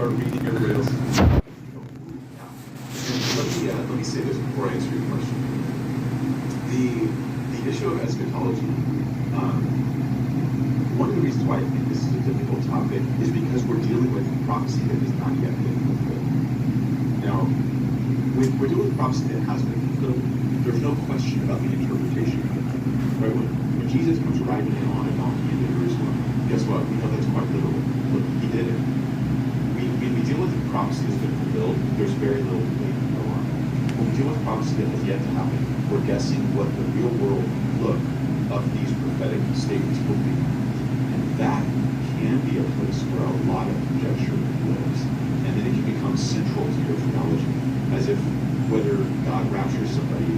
start reading everybody else. Let me say this before I answer your question. The issue of eschatology, one of the reasons why I think this is a difficult topic is because we're dealing with prophecy that has not yet been fulfilled. Now, when we're dealing with prophecy that has been fulfilled, there's no question about the interpretation of it. Right? When Jesus comes riding in on a donkey into Jerusalem, guess what? We know that's quite literal. Look, he did it. When we deal with prophecy that's been fulfilled, there's very little debate to go on. When we deal with prophecy that has yet to happen, we're guessing what the real world look of these prophetic statements will be. And that can be a place where a lot of conjecture lives. And then it can become central to your theology, as if whether God raptures somebody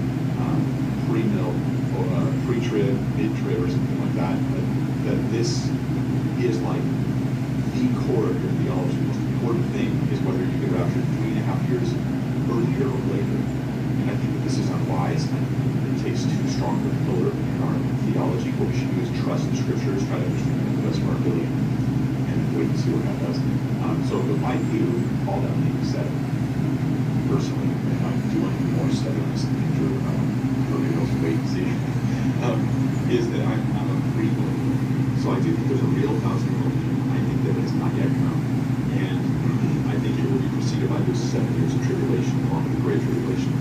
pre-mill, or pre-trib, mid-trib, or something like that, that this is like the core of your theology. The most important thing is whether you get raptured 3.5 years earlier or later. And I think that this is unwise. It takes too strong of a pillar in our theology. What we should do is trust the scriptures, try to understand it to the best of our ability, and wait and see what God does. So in my view, all that being said, personally, if I do want to do more study on this in the future, nobody else wait and see, is that I'm a free believer. So I do think there's a real thousand year old kingdom. I think that it has not yet come. And I think it will be preceded by those 7 years of tribulation, along with the great tribulation.